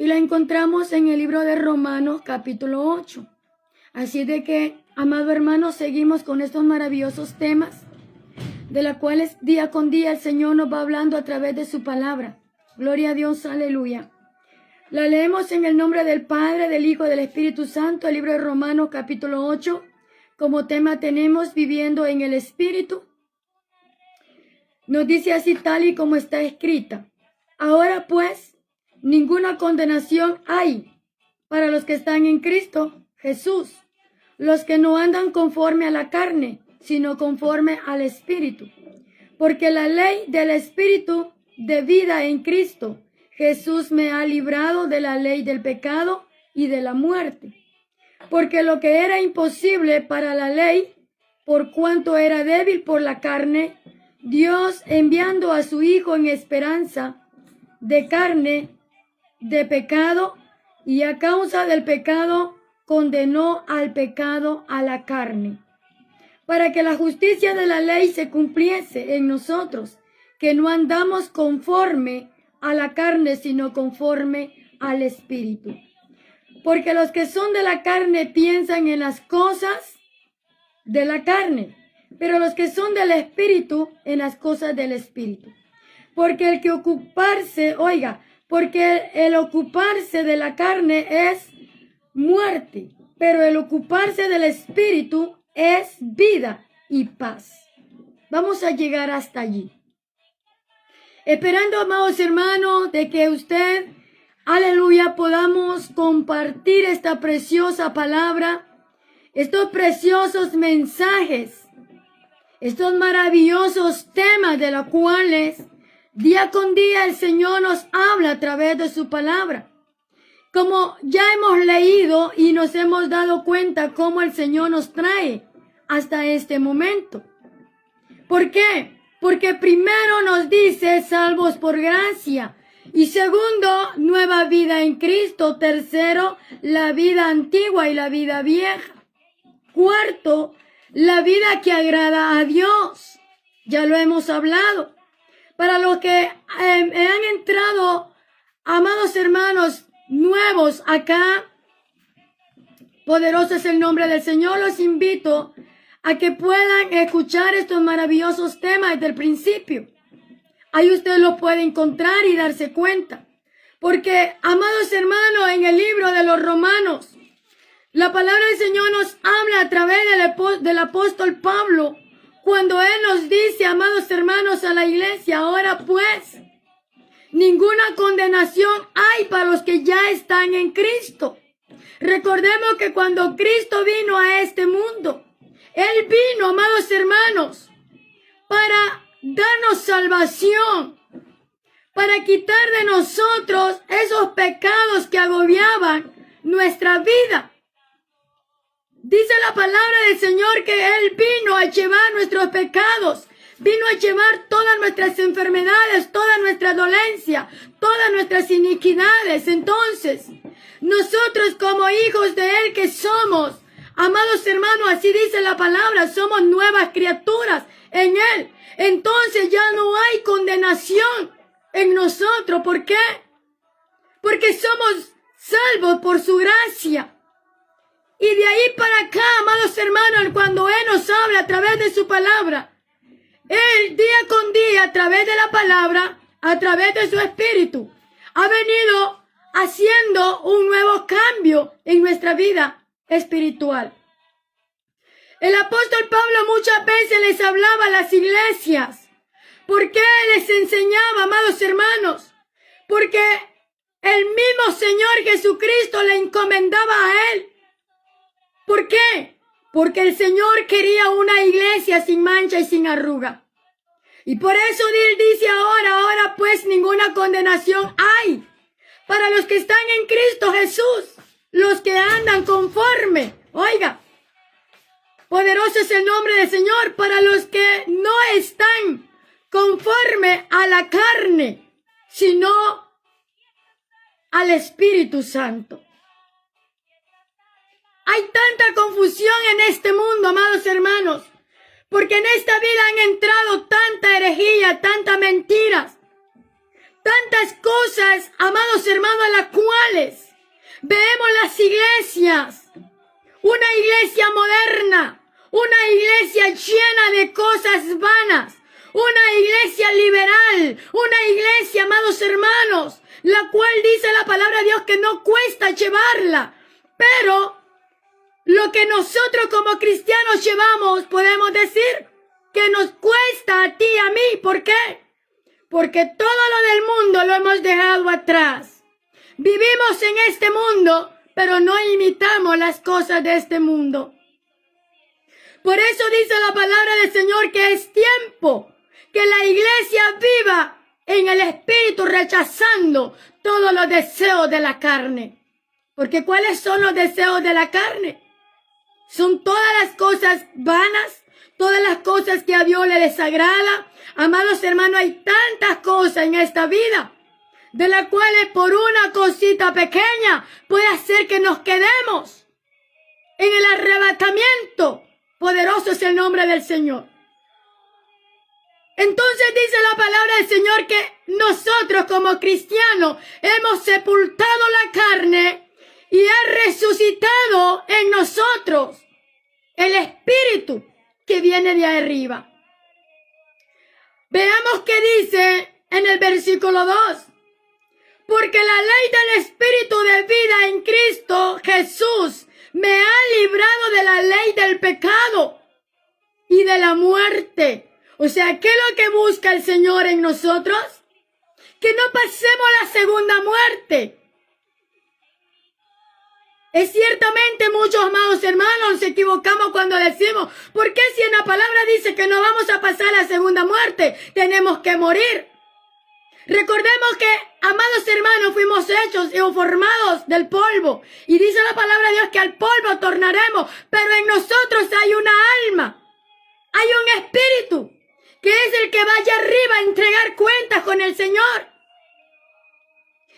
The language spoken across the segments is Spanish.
y la encontramos en el libro de Romanos capítulo 8. Así de que, amado hermano, seguimos con estos maravillosos temas, de los cuales día con día el Señor nos va hablando a través de su palabra. Gloria a Dios, aleluya. La leemos en el nombre del Padre, del Hijo y del Espíritu Santo, el libro de Romanos capítulo 8. Como tema tenemos viviendo en el Espíritu. Nos dice así tal y como está escrita. Ahora pues, ninguna condenación hay para los que están en Cristo Jesús, los que no andan conforme a la carne, sino conforme al Espíritu. Porque la ley del Espíritu de vida en Cristo Jesús me ha librado de la ley del pecado y de la muerte. Porque lo que era imposible para la ley, por cuanto era débil por la carne, Dios enviando a su Hijo en esperanza de carne, de pecado, y a causa del pecado condenó al pecado a la carne, para que la justicia de la ley se cumpliese en nosotros, que no andamos conforme a la carne, sino conforme al Espíritu. Porque los que son de la carne piensan en las cosas de la carne, pero los que son del Espíritu en las cosas del Espíritu. Porque el ocuparse de la carne es muerte, pero el ocuparse del Espíritu es vida y paz. Vamos a llegar hasta allí. Esperando, amados hermanos, de que usted, aleluya, podamos compartir esta preciosa palabra, estos preciosos mensajes, estos maravillosos temas de los cuales día con día el Señor nos habla a través de su palabra. Como ya hemos leído y nos hemos dado cuenta cómo el Señor nos trae hasta este momento. ¿Por qué? Porque primero nos dice salvos por gracia. Y segundo, nueva vida en Cristo. Tercero, la vida antigua y la vida vieja. Cuarto, la vida que agrada a Dios. Ya lo hemos hablado. Para los que han entrado, amados hermanos, nuevos acá, poderoso es el nombre del Señor, los invito a que puedan escuchar estos maravillosos temas desde el principio. Ahí usted los puede encontrar y darse cuenta. Porque, amados hermanos, en el libro de los Romanos, la palabra del Señor nos habla a través del apóstol Pablo, cuando él nos dice, amados hermanos, a la iglesia, ahora pues, ninguna condenación hay para los que ya están en Cristo. Recordemos que cuando Cristo vino a este mundo, Él vino, amados hermanos, para darnos salvación, para quitar de nosotros esos pecados que agobiaban nuestra vida. Dice la palabra del Señor que Él vino a llevar nuestros pecados, vino a llevar todas nuestras enfermedades, toda nuestra dolencia, todas nuestras iniquidades. Entonces, nosotros como hijos de Él que somos, amados hermanos, así dice la palabra, somos nuevas criaturas en Él. Entonces ya no hay condenación en nosotros. ¿Por qué? Porque somos salvos por su gracia. Y de ahí para acá, amados hermanos, cuando Él nos habla a través de su palabra, Él día con día, a través de la palabra, a través de su Espíritu, ha venido haciendo un nuevo cambio en nuestra vida espiritual. El apóstol Pablo muchas veces les hablaba a las iglesias. ¿Por qué les enseñaba, amados hermanos? Porque el mismo Señor Jesucristo le encomendaba a Él. ¿Por qué? Porque el Señor quería una iglesia sin mancha y sin arruga. Y por eso Él dice ahora pues ninguna condenación hay para los que están en Cristo Jesús, los que andan conforme. Oiga, poderoso es el nombre del Señor, para los que no están conforme a la carne, sino al Espíritu Santo. Hay tanta confusión en este mundo, amados hermanos, porque en esta vida han entrado tanta herejía, tantas mentiras, tantas cosas, amados hermanos, a las cuales vemos las iglesias, una iglesia moderna, una iglesia llena de cosas vanas, una iglesia liberal, una iglesia, amados hermanos, la cual dice la palabra de Dios que no cuesta llevarla, pero lo que nosotros como cristianos llevamos, podemos decir que nos cuesta a ti y a mí. ¿Por qué? Porque todo lo del mundo lo hemos dejado atrás. Vivimos en este mundo, pero no imitamos las cosas de este mundo. Por eso dice la palabra del Señor que es tiempo que la iglesia viva en el Espíritu, rechazando todos los deseos de la carne. Porque ¿cuáles son los deseos de la carne? Son todas las cosas vanas, todas las cosas que a Dios le desagrada. Amados hermanos, hay tantas cosas en esta vida, de las cuales por una cosita pequeña puede hacer que nos quedemos en el arrebatamiento. Poderoso es el nombre del Señor. Entonces dice la palabra del Señor que nosotros como cristianos hemos sepultado la carne y ha resucitado en nosotros el Espíritu que viene de arriba. Veamos qué dice en el versículo 2. Porque la ley del Espíritu de vida en Cristo Jesús me ha librado de la ley del pecado y de la muerte. O sea, ¿qué es lo que busca el Señor en nosotros? Que no pasemos la segunda muerte. Es ciertamente, muchos amados hermanos, nos equivocamos cuando decimos, ¿por qué si en la palabra dice que no vamos a pasar la segunda muerte? Tenemos que morir. Recordemos que, amados hermanos, fuimos hechos y formados del polvo. Y dice la palabra de Dios que al polvo tornaremos, pero en nosotros hay una alma, hay un espíritu, que es el que va allá arriba a entregar cuentas con el Señor.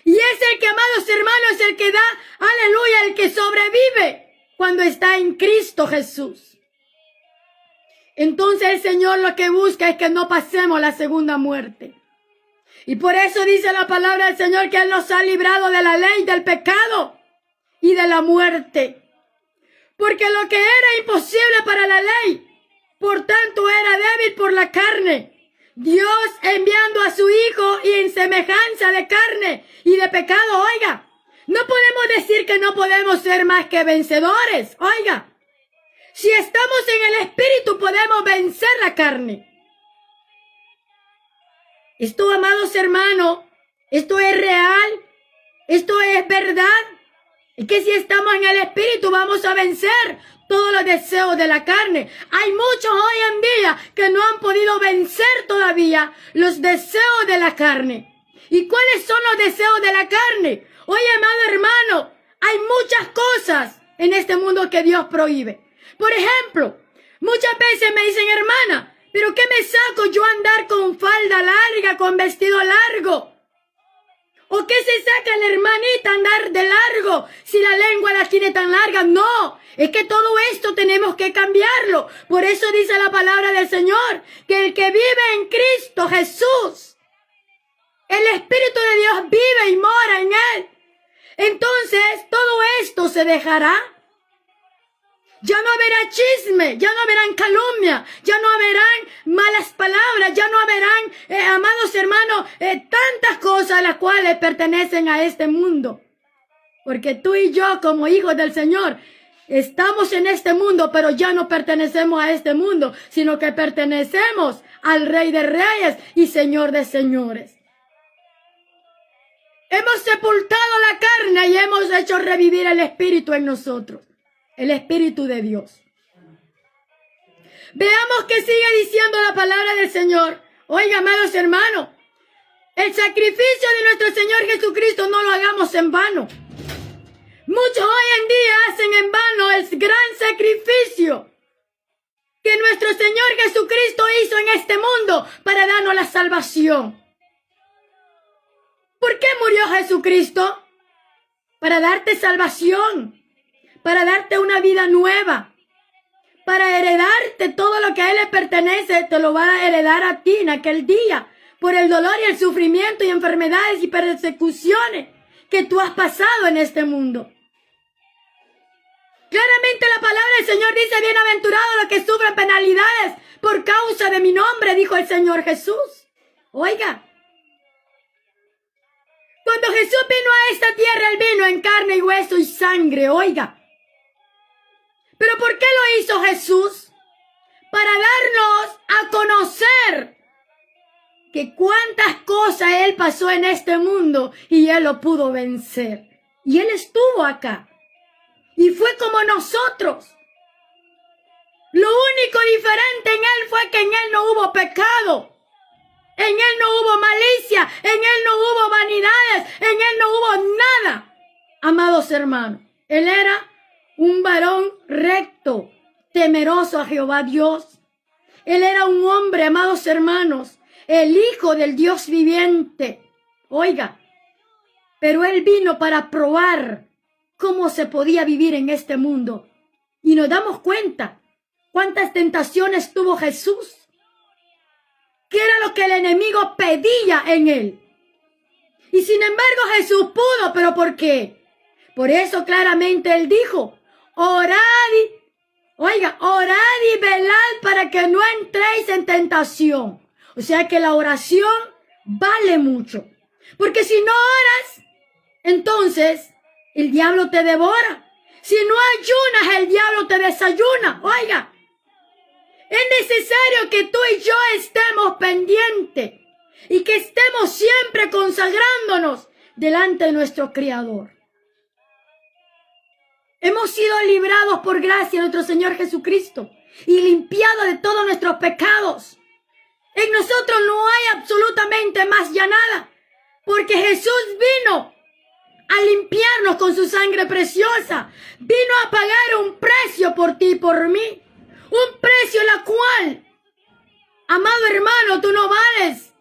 Y es el que, amados hermanos, es el que da, aleluya, el que sobrevive cuando está en Cristo Jesús. Entonces el Señor lo que busca es que no pasemos la segunda muerte. Y por eso dice la palabra del Señor que Él nos ha librado de la ley del pecado y de la muerte. Porque lo que era imposible para la ley, por tanto era débil por la carne. Dios enviando a su Hijo y en semejanza de carne y de pecado, oiga, no podemos decir que no podemos ser más que vencedores, oiga. Si estamos en el Espíritu podemos vencer la carne. Esto, amados hermanos, esto es real, esto es verdad. Es que si estamos en el Espíritu vamos a vencer todos los deseos de la carne. Hay muchos hoy en día que no han podido vencer todavía los deseos de la carne. ¿Y cuáles son los deseos de la carne? Oye, amado hermano, hay muchas cosas en este mundo que Dios prohíbe. Por ejemplo, muchas veces me dicen, hermana, ¿pero qué me saco yo andar con falda larga, con vestido largo? ¿O qué se saca la hermanita andar de largo si la lengua la tiene tan larga? No, es que todo esto tenemos que cambiarlo. Por eso dice la palabra del Señor, que el que vive en Cristo Jesús, el Espíritu de Dios vive y mora en él. Entonces, todo esto se dejará. Ya no habrá chisme, ya no habrán calumnia, ya no habrán malas palabras, ya no habrán, amados hermanos, tantas cosas a las cuales pertenecen a este mundo. Porque tú y yo, como hijos del Señor, estamos en este mundo, pero ya no pertenecemos a este mundo, sino que pertenecemos al Rey de Reyes y Señor de Señores. Hemos sepultado la carne y hemos hecho revivir el Espíritu en nosotros. El Espíritu de Dios. Veamos que sigue diciendo la palabra del Señor. Oiga, amados hermanos, el sacrificio de nuestro Señor Jesucristo no lo hagamos en vano. Muchos hoy en día hacen en vano el gran sacrificio que nuestro Señor Jesucristo hizo en este mundo para darnos la salvación. ¿Por qué murió Jesucristo? Para darte salvación. Para darte una vida nueva, para heredarte todo lo que a Él le pertenece, te lo va a heredar a ti en aquel día, por el dolor y el sufrimiento y enfermedades y persecuciones que tú has pasado en este mundo. Claramente la palabra del Señor dice, bienaventurados los que sufren penalidades por causa de mi nombre, dijo el Señor Jesús. Oiga, cuando Jesús vino a esta tierra, Él vino en carne y hueso y sangre, oiga. ¿Pero por qué lo hizo Jesús? Para darnos a conocer que cuántas cosas Él pasó en este mundo y Él lo pudo vencer. Y Él estuvo acá. Y fue como nosotros. Lo único diferente en Él fue que en Él no hubo pecado. En Él no hubo malicia. En Él no hubo vanidades. En Él no hubo nada. Amados hermanos, Él era un varón recto, temeroso a Jehová Dios. Él era un hombre, amados hermanos, el Hijo del Dios viviente. Oiga, pero Él vino para probar cómo se podía vivir en este mundo. Y nos damos cuenta cuántas tentaciones tuvo Jesús. ¿Qué era lo que el enemigo pedía en Él? Y sin embargo Jesús pudo, ¿pero por qué? Por eso claramente Él dijo, orad y velad para que no entréis en tentación. O sea que la oración vale mucho. Porque si no oras, entonces el diablo te devora. Si no ayunas, el diablo te desayuna. Oiga, es necesario que tú y yo estemos pendientes y que estemos siempre consagrándonos delante de nuestro Creador. Hemos sido librados por gracia de nuestro Señor Jesucristo y limpiados de todos nuestros pecados. En nosotros no hay absolutamente más ya nada, porque Jesús vino a limpiarnos con su sangre preciosa. Vino a pagar un precio por ti y por mí. Un precio la cual, amado hermano, tú no vales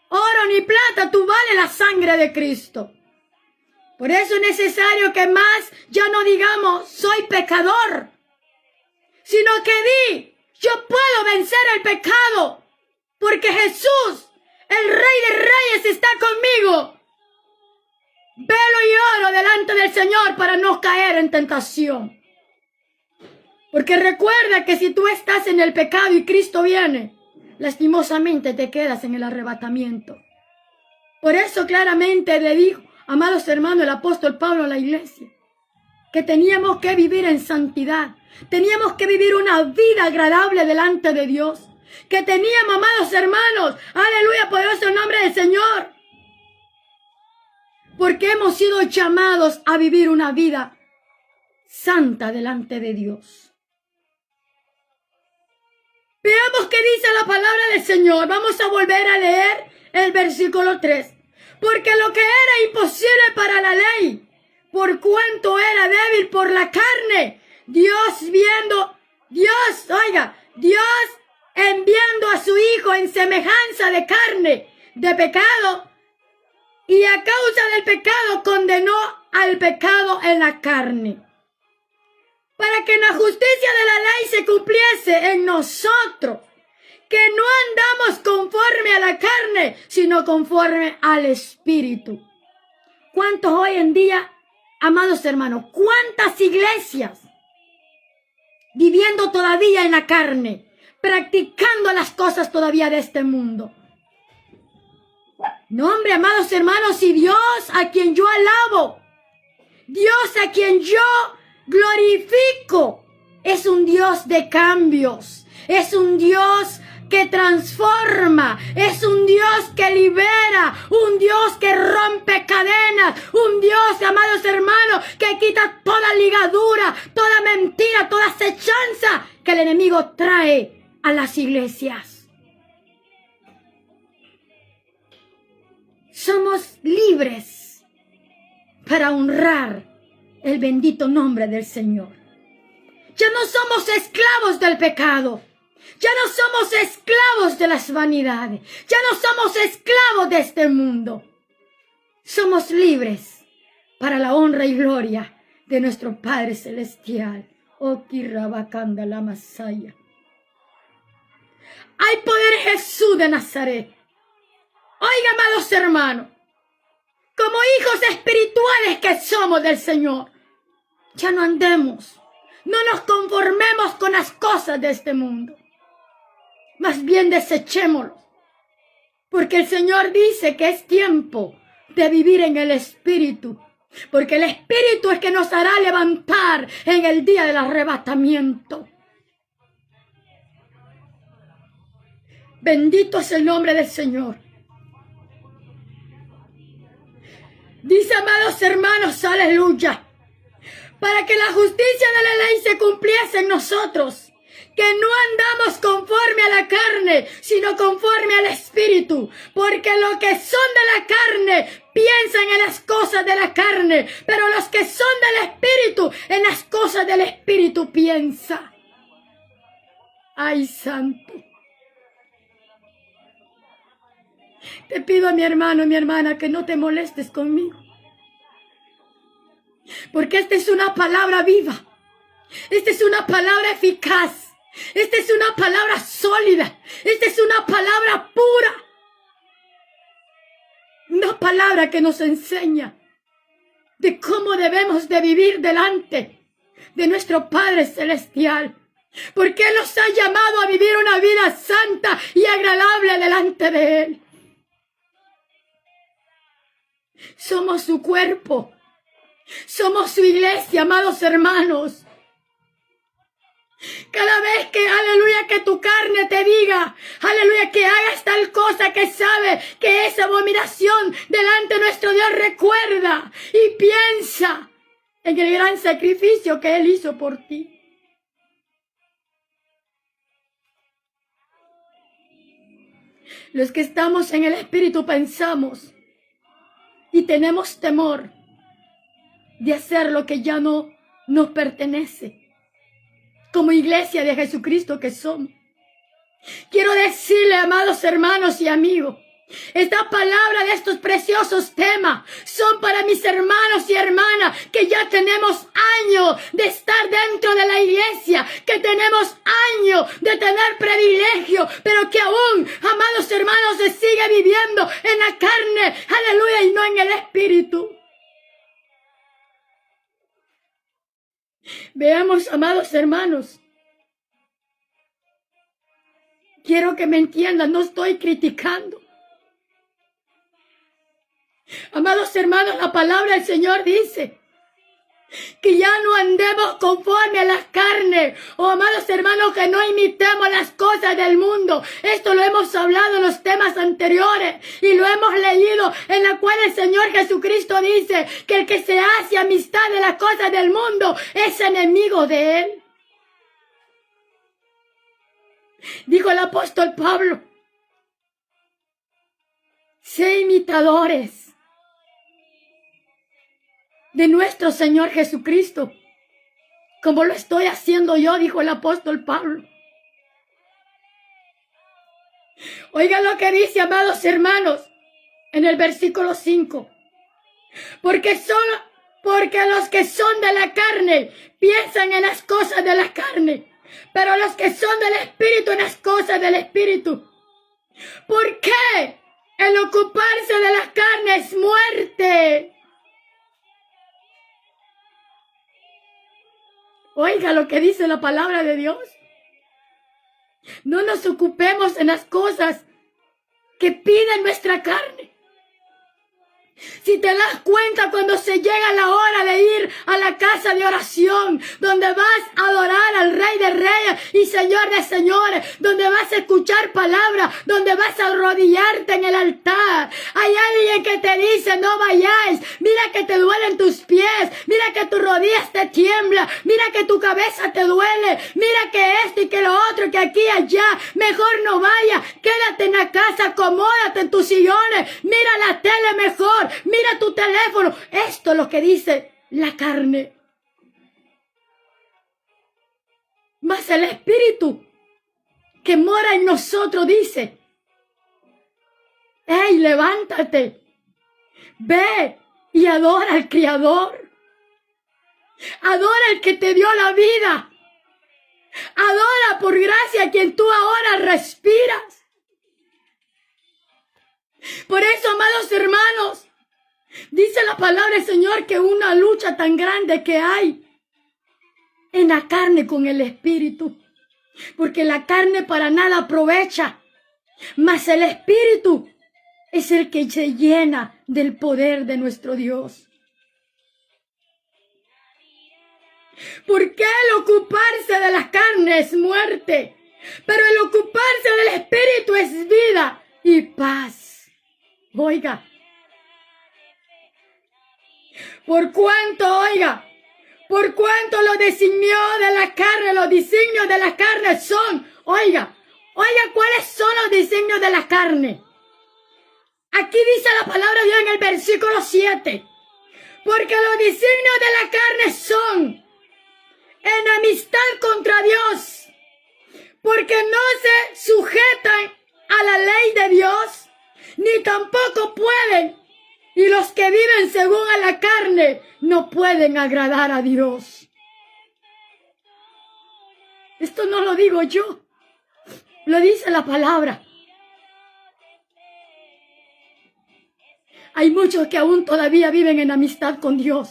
oro ni plata, tú vales la sangre de Cristo. Por eso es necesario que más ya no digamos, soy pecador, sino que yo puedo vencer el pecado, porque Jesús, el Rey de Reyes, está conmigo. Velo y oro delante del Señor para no caer en tentación. Porque recuerda que si tú estás en el pecado y Cristo viene, lastimosamente te quedas en el arrebatamiento. Por eso claramente le dijo, amados hermanos, el apóstol Pablo a la iglesia, que teníamos que vivir en santidad, teníamos que vivir una vida agradable delante de Dios, que teníamos, amados hermanos, aleluya, poderoso el nombre del Señor, porque hemos sido llamados a vivir una vida santa delante de Dios. Veamos qué dice la palabra del Señor. Vamos a volver a leer el versículo 3. Porque lo que era imposible para la ley, por cuanto era débil por la carne, Dios enviando a su Hijo en semejanza de carne, de pecado, y a causa del pecado condenó al pecado en la carne, para que la justicia de la ley se cumpliese en nosotros, que no andamos conforme a la carne, sino conforme al Espíritu. ¿Cuántos hoy en día, amados hermanos, cuántas iglesias viviendo todavía en la carne, practicando las cosas todavía de este mundo? No, hombre, amados hermanos, y Dios a quien yo alabo, Dios a quien yo glorifico, es un Dios de cambios, es un Dios que transforma, es un Dios que libera, un Dios que rompe cadenas, un Dios, amados hermanos, que quita toda ligadura, toda mentira, toda acechanza que el enemigo trae a las iglesias. Somos libres para honrar el bendito nombre del Señor. Ya no somos esclavos del pecado. Ya no somos esclavos de las vanidades. Ya no somos esclavos de este mundo. Somos libres para la honra y gloria de nuestro Padre Celestial. Oh, Kirabakanda la Masaya. Hay poder en Jesús de Nazaret. Oiga, amados hermanos, como hijos espirituales que somos del Señor, ya no andemos, no nos conformemos con las cosas de este mundo. Más bien desechémoslo, porque el Señor dice que es tiempo de vivir en el Espíritu, porque el Espíritu es que nos hará levantar en el día del arrebatamiento. Bendito es el nombre del Señor. Dice, amados hermanos, aleluya, para que la justicia de la ley se cumpliese en nosotros, que no andamos conforme a la carne, sino conforme al Espíritu, porque los que son de la carne piensan en las cosas de la carne, pero los que son del Espíritu, en las cosas del Espíritu piensa. Ay, santo. Te pido a mi hermano y mi hermana que no te molestes conmigo, porque esta es una palabra viva, esta es una palabra eficaz, esta es una palabra sólida, esta es una palabra pura, una palabra que nos enseña de cómo debemos de vivir delante de nuestro Padre Celestial, porque Él nos ha llamado a vivir una vida santa y agradable delante de Él. Somos su cuerpo, somos su iglesia, amados hermanos. Cada vez que, aleluya, que tu carne te diga, aleluya, que hagas tal cosa que sabe que es abominación delante de nuestro Dios, recuerda y piensa en el gran sacrificio que Él hizo por ti. Los que estamos en el Espíritu pensamos y tenemos temor de hacer lo que ya no nos pertenece, como iglesia de Jesucristo que somos. Quiero decirle, amados hermanos y amigos, esta palabra de estos preciosos temas son para mis hermanos y hermanas que ya tenemos años de estar dentro de la iglesia, que tenemos años de tener privilegio, pero que aún, amados hermanos, se sigue viviendo en la carne, aleluya, y no en el Espíritu. Veamos, amados hermanos, quiero que me entiendan, no estoy criticando. Amados hermanos, la palabra del Señor dice que ya no andemos conforme a la carne. Oh, amados hermanos, que no imitemos las cosas del mundo. Esto lo hemos hablado en los temas anteriores y lo hemos leído, en la cual el Señor Jesucristo dice que el que se hace amistad de las cosas del mundo es enemigo de Él. Dijo el apóstol Pablo, sé imitadores de nuestro Señor Jesucristo, como lo estoy haciendo yo, dijo el apóstol Pablo. Oiga lo que dice, amados hermanos, en el versículo 5. Porque los que son de la carne piensan en las cosas de la carne, pero los que son del Espíritu en las cosas del Espíritu. ¿Por qué el ocuparse de la carne es muerte? Oiga lo que dice la palabra de Dios. No nos ocupemos en las cosas que pide nuestra carne. Si te das cuenta, cuando se llega la hora de ir a la casa de oración, donde vas a adorar al Rey de Reyes y Señor de Señores, donde vas a escuchar palabras, donde vas a arrodillarte en el altar, hay alguien que te dice, no vayáis, mira que te duelen tus pies, mira que tus rodillas te tiemblan, mira que tu cabeza te duele, mira que esto y que lo otro, que aquí y allá, mejor no vayas, quédate en la casa, acomódate en tus sillones, mira la tele mejor, mira tu teléfono. Esto es lo que dice la carne. Mas el Espíritu que mora en nosotros dice, hey, levántate, ve y adora al Creador. Adora al que te dio la vida. Adora por gracia a quien tú ahora respiras. Por eso, amados hermanos, dice la palabra del Señor que una lucha tan grande que hay en la carne con el Espíritu. Porque la carne para nada aprovecha, mas el Espíritu es el que se llena del poder de nuestro Dios. Porque el ocuparse de la carne es muerte, pero el ocuparse del Espíritu es vida y paz. Oiga, por cuanto lo designió de la carne, los designios de la carne son, oiga, ¿cuáles son los designios de la carne? Aquí dice la palabra de Dios en el versículo 7, porque los designios de la carne son enemistad contra Dios, porque no se sujetan a la ley de Dios, ni tampoco pueden, y los que viven según a la carne no pueden agradar a Dios. Esto no lo digo yo, lo dice la palabra. Hay muchos que aún todavía viven en amistad con Dios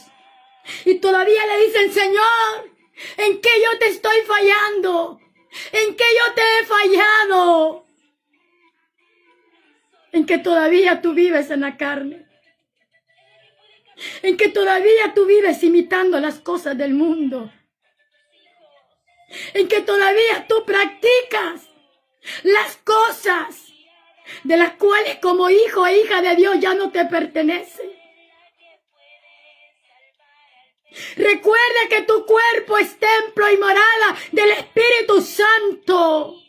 y todavía le dicen: Señor, ¿en qué yo te estoy fallando? ¿En qué yo te he fallado? En que todavía tú vives en la carne. En que todavía tú vives imitando las cosas del mundo. En que todavía tú practicas las cosas de las cuales como hijo e hija de Dios ya no te pertenecen. Recuerda que tu cuerpo es templo y morada del Espíritu Santo.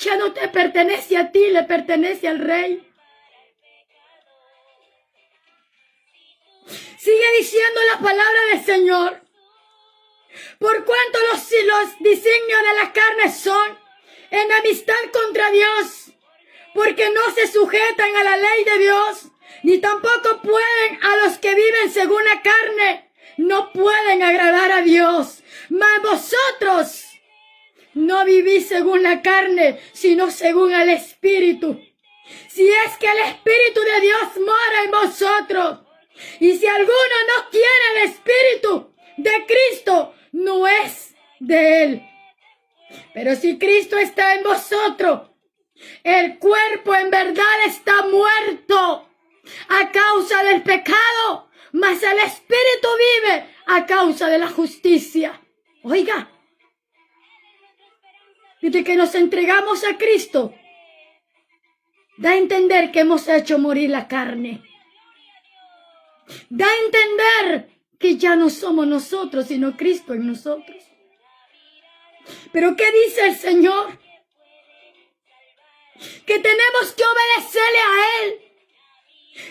Ya no te pertenece a ti, le pertenece al Rey. Sigue diciendo la palabra del Señor. Por cuanto los designios de la carne son enemistad contra Dios, porque no se sujetan a la ley de Dios, ni tampoco pueden a los que viven según la carne, no pueden agradar a Dios. Mas vosotros no vivís según la carne, sino según el Espíritu. Si es que el Espíritu de Dios mora en vosotros. Y si alguno no tiene el Espíritu de Cristo, no es de Él. Pero si Cristo está en vosotros, el cuerpo en verdad está muerto a causa del pecado, mas el Espíritu vive a causa de la justicia. Oiga, desde que nos entregamos a Cristo, da a entender que hemos hecho morir la carne. Da a entender que ya no somos nosotros, sino Cristo en nosotros. Pero ¿qué dice el Señor? Que tenemos que obedecerle a Él.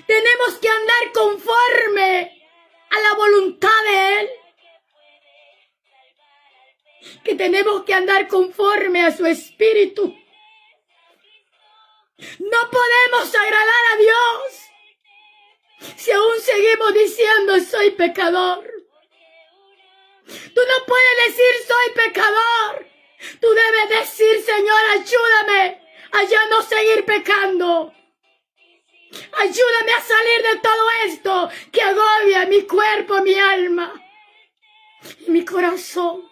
Tenemos que andar conforme a la voluntad de Él. Que tenemos que andar conforme a su Espíritu. No podemos agradar a Dios si aún seguimos diciendo: soy pecador. Tú no puedes decir: soy pecador. Tú debes decir: Señor, ayúdame a ya no seguir pecando. Ayúdame a salir de todo esto que agobia mi cuerpo, mi alma y mi corazón.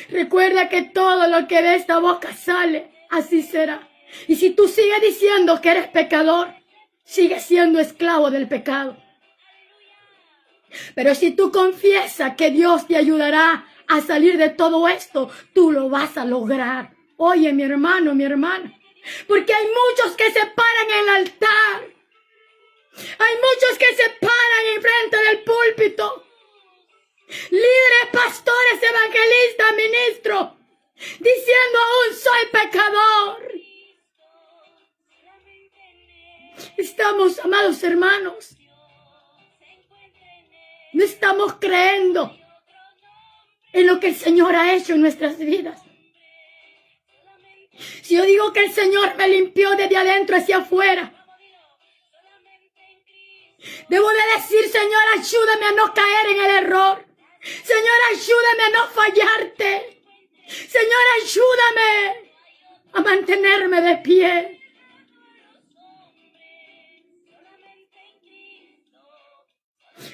Recuerda que todo lo que de esta boca sale, así será. Y si tú sigues diciendo que eres pecador, sigues siendo esclavo del pecado. Pero si tú confiesas que Dios te ayudará a salir de todo esto, tú lo vas a lograr. Oye, mi hermano, mi hermana, porque hay muchos que se paran en el altar. Hay muchos que se paran enfrente del púlpito. Líderes, pastores, evangelistas, ministros, diciendo: aún soy pecador. Estamos, amados hermanos, no estamos creyendo en lo que el Señor ha hecho en nuestras vidas. Si yo digo que el Señor me limpió desde adentro hacia afuera, debo de decir: Señor, ayúdame a no caer en el error. Señor, ayúdame a no fallarte. Señor, ayúdame a mantenerme de pie.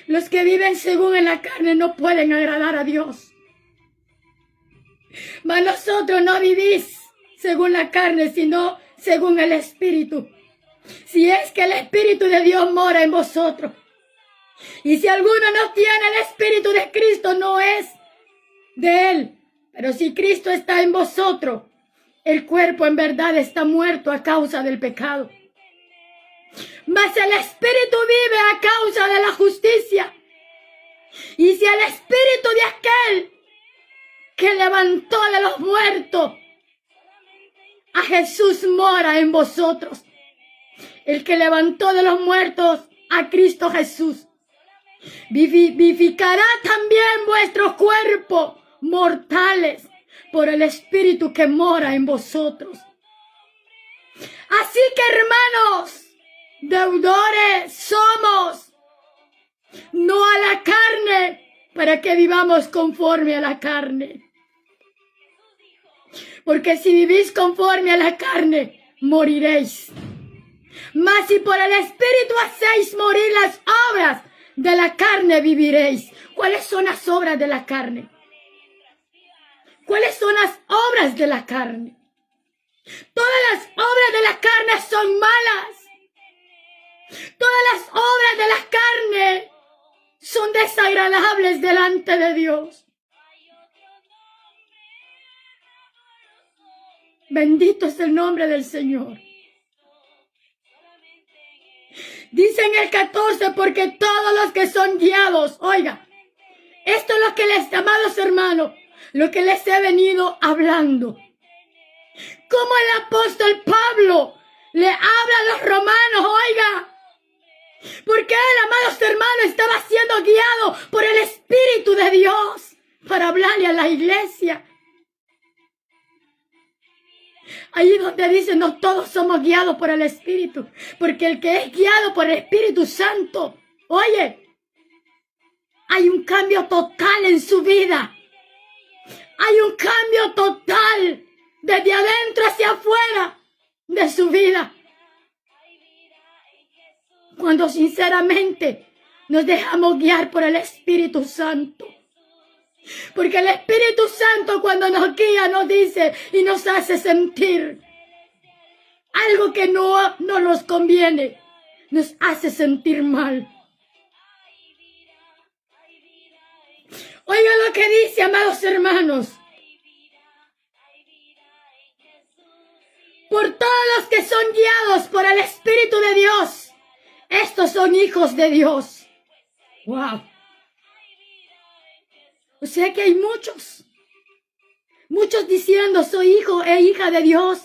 Los que viven según en la carne no pueden agradar a Dios. Mas nosotros no vivís según la carne, sino según el Espíritu. Si es que el Espíritu de Dios mora en vosotros. Y si alguno no tiene el Espíritu de Cristo, no es de Él. Pero si Cristo está en vosotros, el cuerpo en verdad está muerto a causa del pecado. Mas el Espíritu vive a causa de la justicia. Y si el Espíritu de aquel que levantó de los muertos a Jesús mora en vosotros, el que levantó de los muertos a Cristo Jesús, vivificará también vuestros cuerpos mortales por el Espíritu que mora en vosotros. Así que, hermanos, deudores somos, no a la carne, para que vivamos conforme a la carne. Porque si vivís conforme a la carne, moriréis. Mas si por el Espíritu hacéis morir las obras de la carne, viviréis. ¿Cuáles son las obras de la carne? ¿Cuáles son las obras de la carne? Todas las obras de la carne son malas. Todas las obras de la carne son desagradables delante de Dios. Bendito es el nombre del Señor. Dice en el 14, porque todos los que son guiados, oiga, esto es lo que les, amados hermanos, lo que les he venido hablando. Como el apóstol Pablo le habla a los romanos, oiga, porque él, amados hermanos, estaba siendo guiado por el Espíritu de Dios para hablarle a la iglesia. Allí donde dice, no todos somos guiados por el Espíritu, porque el que es guiado por el Espíritu Santo, oye, hay un cambio total en su vida. Hay un cambio total desde adentro hacia afuera de su vida. Cuando sinceramente nos dejamos guiar por el Espíritu Santo. Porque el Espíritu Santo cuando nos guía nos dice y nos hace sentir algo que no nos conviene. Nos hace sentir mal. Oigan lo que dice, amados hermanos. Por todos los que son guiados por el Espíritu de Dios, estos son hijos de Dios. ¡Wow! O sea que hay muchos diciendo soy hijo e hija de Dios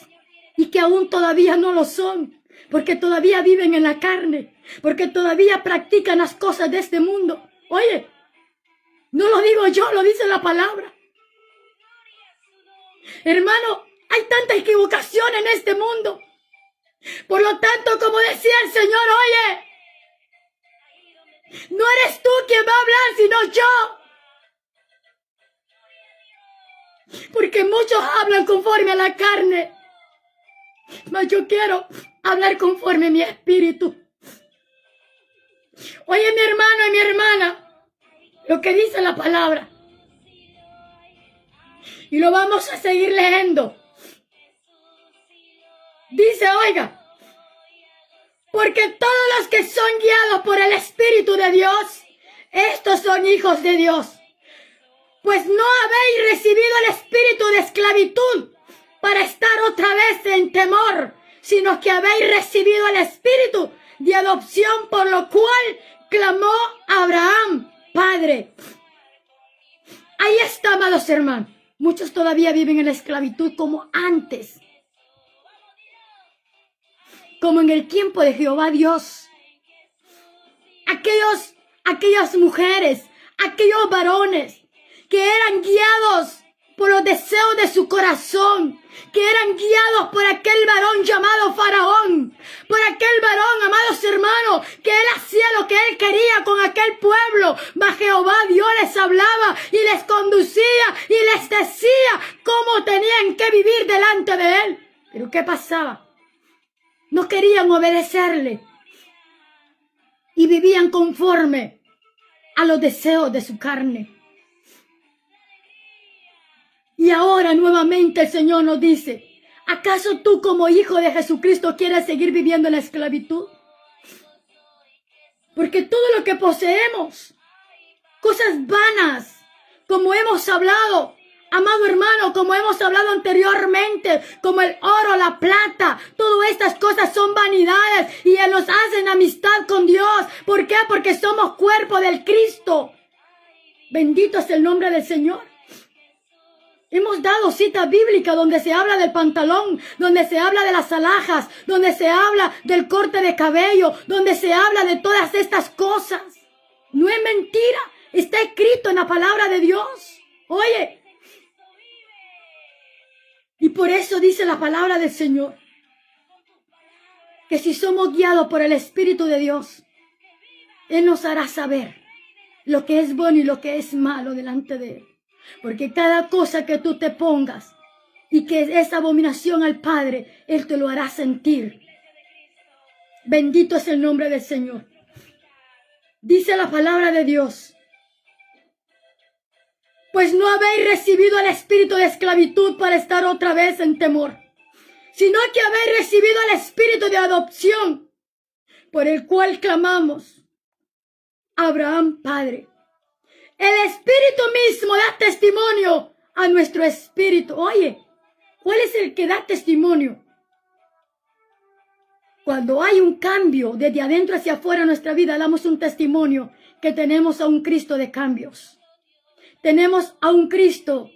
y que aún todavía no lo son, porque todavía viven en la carne, porque todavía practican las cosas de este mundo. Oye, no lo digo yo, lo dice la palabra. Hermano, hay tanta equivocación en este mundo. Por lo tanto, como decía el Señor, oye, no eres tú quien va a hablar, sino yo. Porque muchos hablan conforme a la carne. Mas yo quiero hablar conforme a mi espíritu. Oye, mi hermano y mi hermana, lo que dice la palabra. Y lo vamos a seguir leyendo. Dice, oiga, porque todos los que son guiados por el Espíritu de Dios, estos son hijos de Dios. Pues no habéis recibido el espíritu de esclavitud para estar otra vez en temor, sino que habéis recibido el espíritu de adopción, por lo cual clamó Abraham, Padre. Ahí está, amados hermanos. Muchos todavía viven en la esclavitud como antes. Como en el tiempo de Jehová Dios. Aquellas mujeres, aquellos varones que eran guiados por los deseos de su corazón, que eran guiados por aquel varón llamado Faraón, por aquel varón, amados hermanos, que él hacía lo que él quería con aquel pueblo. Mas Jehová Dios les hablaba y les conducía y les decía cómo tenían que vivir delante de él. Pero ¿qué pasaba? No querían obedecerle y vivían conforme a los deseos de su carne. Y ahora nuevamente el Señor nos dice, ¿acaso tú como hijo de Jesucristo quieres seguir viviendo en la esclavitud? Porque todo lo que poseemos, cosas vanas, como hemos hablado, amado hermano, como hemos hablado anteriormente, como el oro, la plata, todas estas cosas son vanidades y nos hacen amistad con Dios. ¿Por qué? Porque somos cuerpo del Cristo. Bendito es el nombre del Señor. Hemos dado cita bíblica donde se habla del pantalón, donde se habla de las alhajas, donde se habla del corte de cabello, donde se habla de todas estas cosas. No es mentira, está escrito en la palabra de Dios. Oye, y por eso dice la palabra del Señor, que si somos guiados por el Espíritu de Dios, Él nos hará saber lo que es bueno y lo que es malo delante de Él. Porque cada cosa que tú te pongas y que es abominación al Padre, Él te lo hará sentir. Bendito es el nombre del Señor. Dice la palabra de Dios, pues no habéis recibido el espíritu de esclavitud para estar otra vez en temor, sino que habéis recibido el espíritu de adopción, por el cual clamamos, Abraham, Padre. El Espíritu mismo da testimonio a nuestro espíritu. Oye, ¿cuál es el que da testimonio? Cuando hay un cambio desde adentro hacia afuera en nuestra vida, damos un testimonio que tenemos a un Cristo de cambios. Tenemos a un Cristo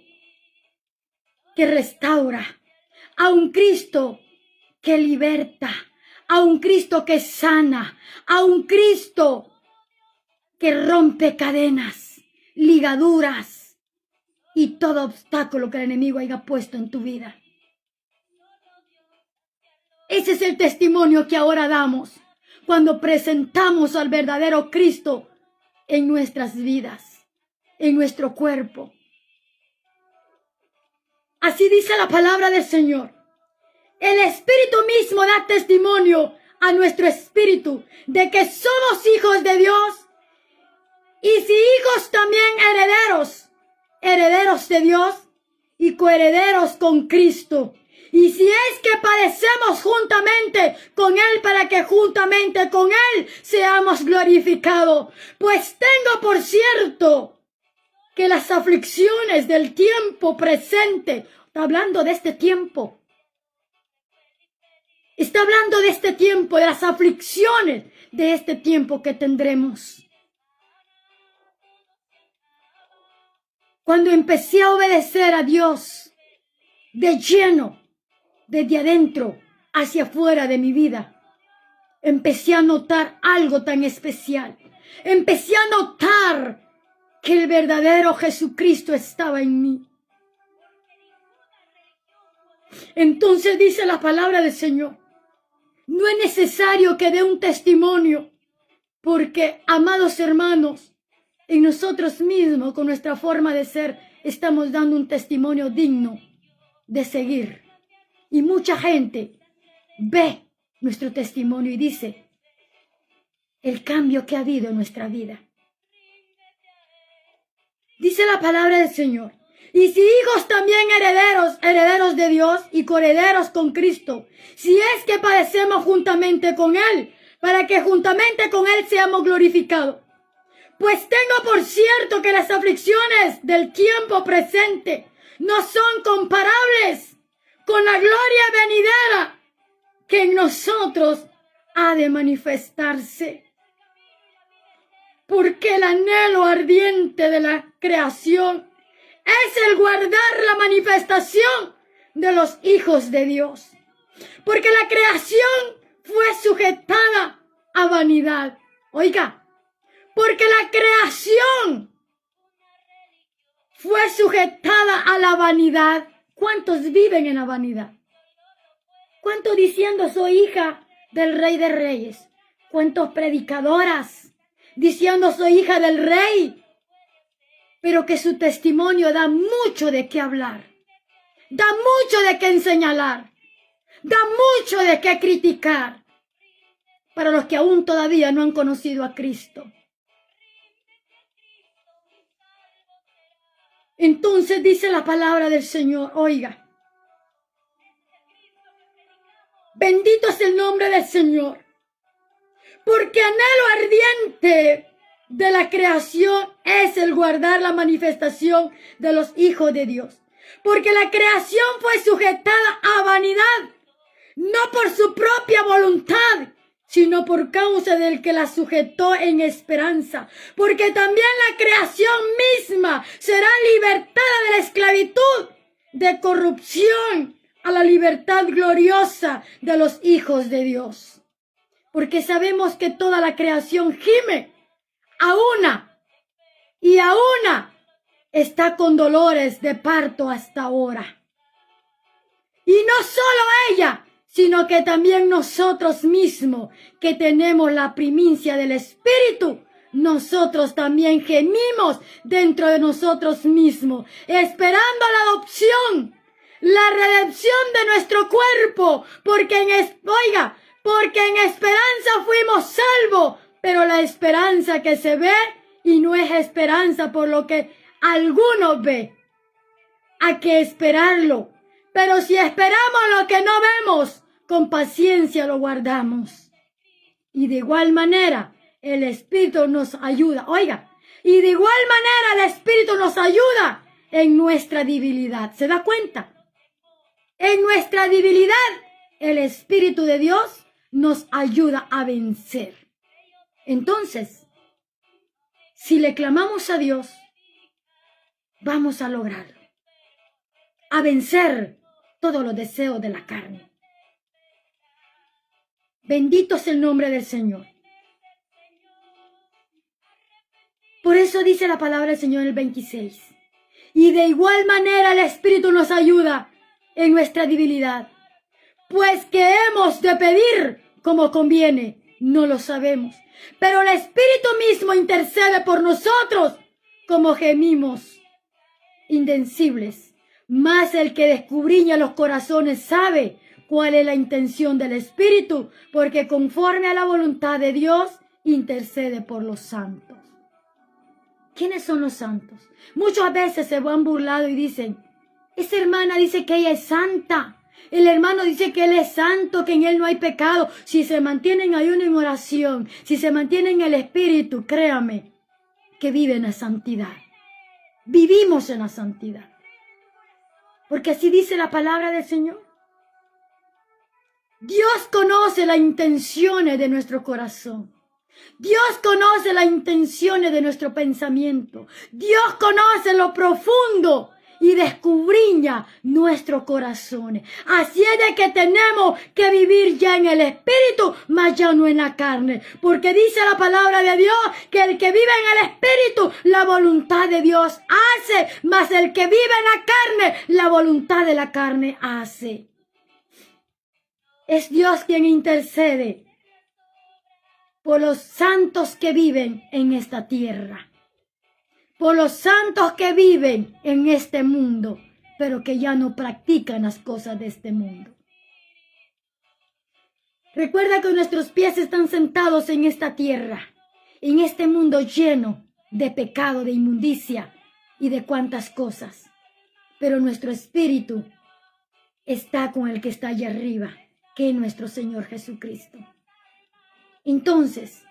que restaura, a un Cristo que liberta, a un Cristo que sana, a un Cristo que rompe cadenas, ligaduras y todo obstáculo que el enemigo haya puesto en tu vida. Ese es el testimonio que ahora damos cuando presentamos al verdadero Cristo en nuestras vidas, en nuestro cuerpo. Así dice la palabra del Señor. El Espíritu mismo da testimonio a nuestro espíritu de que somos hijos de Dios. Y si hijos también herederos, herederos de Dios y coherederos con Cristo. Y si es que padecemos juntamente con Él para que juntamente con Él seamos glorificados. Pues tengo por cierto que las aflicciones del tiempo presente, está hablando de este tiempo, está hablando de este tiempo, de las aflicciones de este tiempo que tendremos. Cuando empecé a obedecer a Dios de lleno, desde adentro hacia afuera de mi vida, empecé a notar algo tan especial. Empecé a notar que el verdadero Jesucristo estaba en mí. Entonces dice la palabra del Señor, no es necesario que dé un testimonio, porque, amados hermanos, en nosotros mismos, con nuestra forma de ser, estamos dando un testimonio digno de seguir. Y mucha gente ve nuestro testimonio y dice el cambio que ha habido en nuestra vida. Dice la palabra del Señor. Y si hijos también herederos, herederos de Dios y coherederos con Cristo, si es que padecemos juntamente con Él, para que juntamente con Él seamos glorificados. Pues tengo por cierto que las aflicciones del tiempo presente no son comparables con la gloria venidera que en nosotros ha de manifestarse. Porque el anhelo ardiente de la creación es el guardar la manifestación de los hijos de Dios. Porque la creación fue sujetada a vanidad. Oiga, porque la creación fue sujetada a la vanidad. ¿Cuántos viven en la vanidad? ¿Cuántos diciendo soy hija del Rey de Reyes? ¿Cuántos predicadoras diciendo soy hija del Rey? Pero que su testimonio da mucho de qué hablar. Da mucho de qué señalar. Da mucho de qué criticar. Para los que aún todavía no han conocido a Cristo. Entonces dice la palabra del Señor, oiga, bendito es el nombre del Señor, porque anhelo ardiente de la creación es el guardar la manifestación de los hijos de Dios. Porque la creación fue sujetada a vanidad, no por su propia voluntad, sino por causa del que la sujetó en esperanza. Porque también la creación misma será libertada de la esclavitud, de corrupción, a la libertad gloriosa de los hijos de Dios. Porque sabemos que toda la creación gime a una y a una está con dolores de parto hasta ahora. Y no solo ella, sino que también nosotros mismos, que tenemos la primicia del Espíritu, nosotros también gemimos dentro de nosotros mismos, esperando la adopción, la redención de nuestro cuerpo, porque en esperanza fuimos salvos, pero la esperanza que se ve y no es esperanza por lo que algunos ve. Hay que esperarlo. Pero si esperamos lo que no vemos, con paciencia lo guardamos. Y de igual manera, el Espíritu nos ayuda. Oiga, y de igual manera el Espíritu nos ayuda en nuestra debilidad. ¿Se da cuenta? En nuestra debilidad, el Espíritu de Dios nos ayuda a vencer. Entonces, si le clamamos a Dios, vamos a lograrlo. A vencer todos los deseos de la carne. Bendito es el nombre del Señor. Por eso dice la palabra del Señor en el 26. Y de igual manera el Espíritu nos ayuda en nuestra debilidad. Pues que hemos de pedir como conviene, no lo sabemos. Pero el Espíritu mismo intercede por nosotros como gemimos indecibles. Mas el que descubriña los corazones sabe cuál es la intención del Espíritu, porque conforme a la voluntad de Dios intercede por los santos. ¿Quiénes son los santos? Muchas veces se han burlado y dicen, esa hermana dice que ella es santa. El hermano dice que él es santo, que en él no hay pecado. Si se mantiene en ayuno y en oración, si se mantiene en el Espíritu, créame que vive en la santidad. Vivimos en la santidad. Porque así dice la palabra del Señor. Dios conoce las intenciones de nuestro corazón. Dios conoce las intenciones de nuestro pensamiento. Dios conoce lo profundo y descubriña nuestros corazones. Así es de que tenemos que vivir ya en el Espíritu, mas ya no en la carne. Porque dice la palabra de Dios que el que vive en el Espíritu, la voluntad de Dios hace, mas el que vive en la carne, la voluntad de la carne hace. Es Dios quien intercede por los santos que viven en esta tierra. Por los santos que viven en este mundo, pero que ya no practican las cosas de este mundo. Recuerda que nuestros pies están sentados en esta tierra, en este mundo lleno de pecado, de inmundicia y de cuantas cosas. Pero nuestro espíritu está con el que está allá arriba, que es nuestro Señor Jesucristo. Entonces,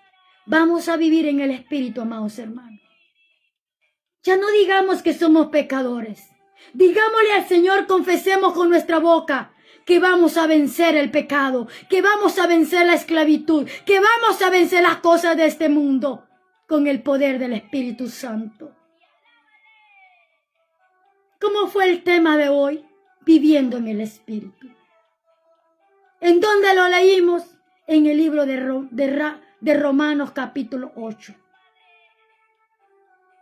vamos a vivir en el Espíritu, amados hermanos. Ya no digamos que somos pecadores. Digámosle al Señor, confesemos con nuestra boca que vamos a vencer el pecado, que vamos a vencer la esclavitud, que vamos a vencer las cosas de este mundo con el poder del Espíritu Santo. ¿Cómo fue el tema de hoy? Viviendo en el Espíritu. ¿En dónde lo leímos? En el libro de Romanos capítulo 8.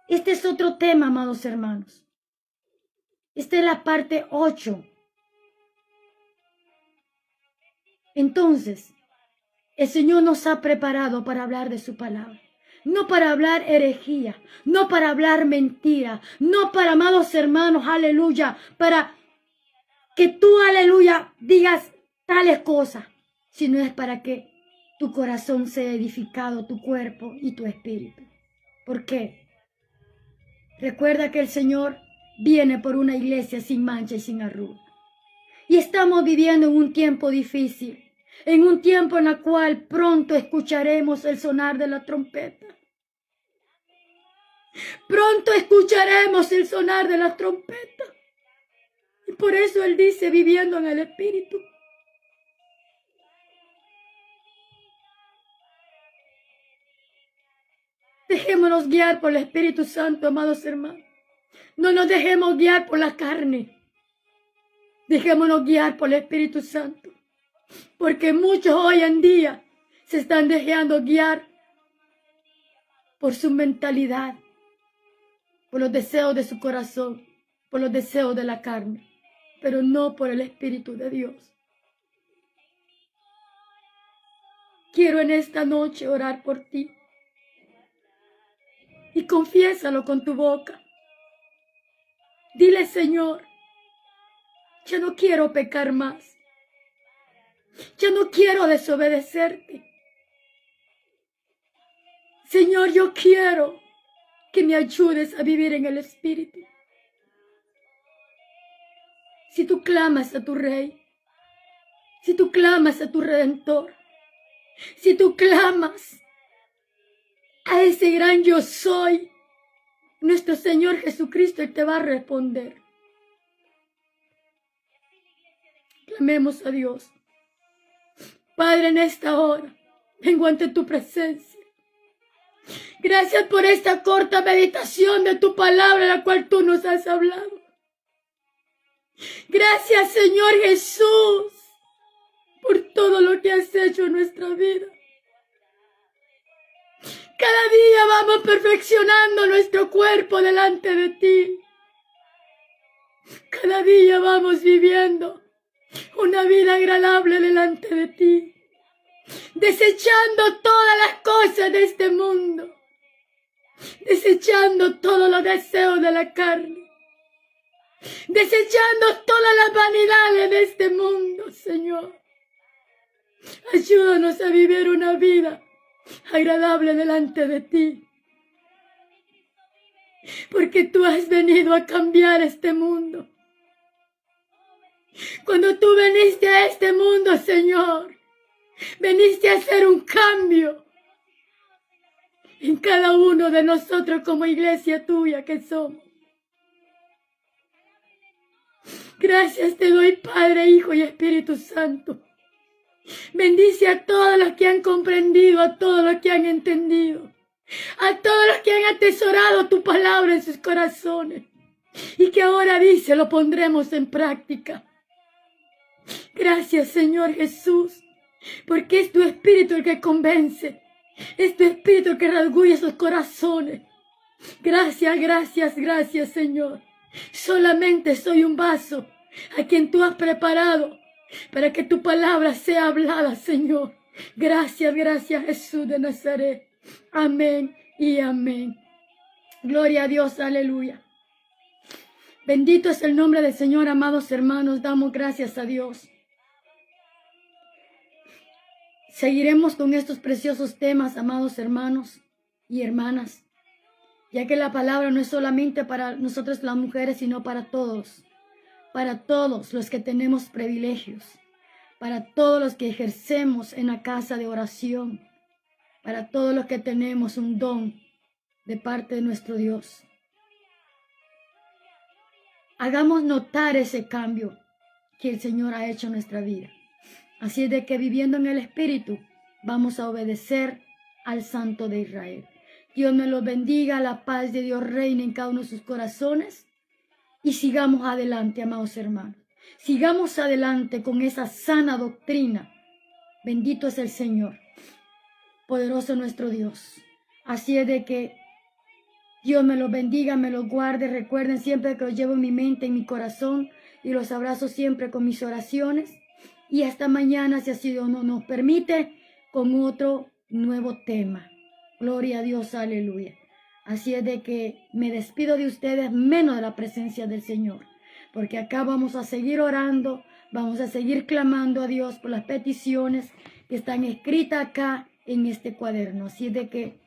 Este es otro tema, amados hermanos. Esta es la parte 8. Entonces, el Señor nos ha preparado para hablar de su palabra. No para hablar herejía, no para hablar mentira, no para, amados hermanos, aleluya, para que tú, aleluya, digas tales cosas, sino es para que tu corazón sea edificado, tu cuerpo y tu espíritu. ¿Por qué? Recuerda que el Señor viene por una iglesia sin mancha y sin arruga. Y estamos viviendo en un tiempo difícil, en un tiempo en el cual pronto escucharemos el sonar de la trompeta. Pronto escucharemos el sonar de la trompeta. Y por eso Él dice, viviendo en el Espíritu. Dejémonos guiar por el Espíritu Santo, amados hermanos. No nos dejemos guiar por la carne. Dejémonos guiar por el Espíritu Santo. Porque muchos hoy en día se están dejando guiar por su mentalidad, por los deseos de su corazón, por los deseos de la carne, pero no por el Espíritu de Dios. Quiero en esta noche orar por ti. Y confiésalo con tu boca. Dile, Señor, ya no quiero pecar más. Ya no quiero desobedecerte. Señor, yo quiero que me ayudes a vivir en el Espíritu. Si tú clamas a tu Rey, si tú clamas a tu Redentor, si tú clamas a ese gran yo soy, nuestro Señor Jesucristo, Él te va a responder. Clamemos a Dios. Padre, en esta hora vengo ante tu presencia. Gracias por esta corta meditación de tu palabra, la cual tú nos has hablado. Gracias, Señor Jesús, por todo lo que has hecho en nuestra vida. Cada día vamos perfeccionando nuestro cuerpo delante de ti. Cada día vamos viviendo una vida agradable delante de ti. Desechando todas las cosas de este mundo. Desechando todos los deseos de la carne. Desechando todas las vanidades de este mundo, Señor. Ayúdanos a vivir una vida agradable delante de ti. Porque tú has venido a cambiar este mundo. Cuando tú viniste a este mundo, Señor, viniste a hacer un cambio en cada uno de nosotros como iglesia tuya que somos. Gracias te doy, Padre, Hijo y Espíritu Santo. Bendice a todos los que han comprendido, a todos los que han entendido, a todos los que han atesorado tu palabra en sus corazones y que ahora dice, lo pondremos en práctica. Gracias, Señor Jesús, porque es tu Espíritu el que convence, es tu Espíritu el que rasguña esos corazones. Gracias, gracias, gracias, Señor. Solamente soy un vaso a quien tú has preparado para que tu palabra sea hablada, Señor. Gracias, gracias, Jesús de Nazaret. Amén y amén. Gloria a Dios, aleluya. Bendito es el nombre del Señor, amados hermanos. Damos gracias a Dios. Seguiremos con estos preciosos temas, amados hermanos y hermanas, ya que la palabra no es solamente para nosotros las mujeres, sino para todos los que tenemos privilegios, para todos los que ejercemos en la casa de oración, para todos los que tenemos un don de parte de nuestro Dios. Hagamos notar ese cambio que el Señor ha hecho en nuestra vida. Así es de que viviendo en el Espíritu vamos a obedecer al Santo de Israel. Dios me los bendiga, la paz de Dios reine en cada uno de sus corazones. Y sigamos adelante, amados hermanos. Sigamos adelante con esa sana doctrina. Bendito es el Señor. Poderoso nuestro Dios. Así es de que Dios me los bendiga, me los guarde. Recuerden siempre que los llevo en mi mente, en mi corazón. Y los abrazo siempre con mis oraciones. Y hasta mañana, si así Dios no nos permite, con otro nuevo tema. Gloria a Dios, aleluya. Así es de que me despido de ustedes menos de la presencia del Señor. Porque acá vamos a seguir orando, vamos a seguir clamando a Dios por las peticiones que están escritas acá en este cuaderno. Así es de que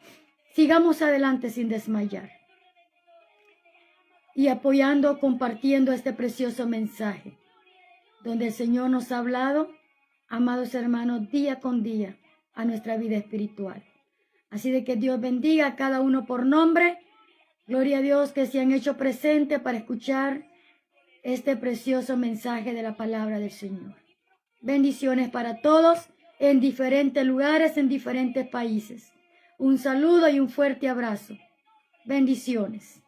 sigamos adelante sin desmayar. y apoyando, compartiendo este precioso mensaje, donde el Señor nos ha hablado, amados hermanos, día con día a nuestra vida espiritual. Así de que Dios bendiga a cada uno por nombre. Gloria a Dios que se han hecho presentes para escuchar este precioso mensaje de la palabra del Señor. Bendiciones para todos en diferentes lugares, en diferentes países. Un saludo y un fuerte abrazo. Bendiciones.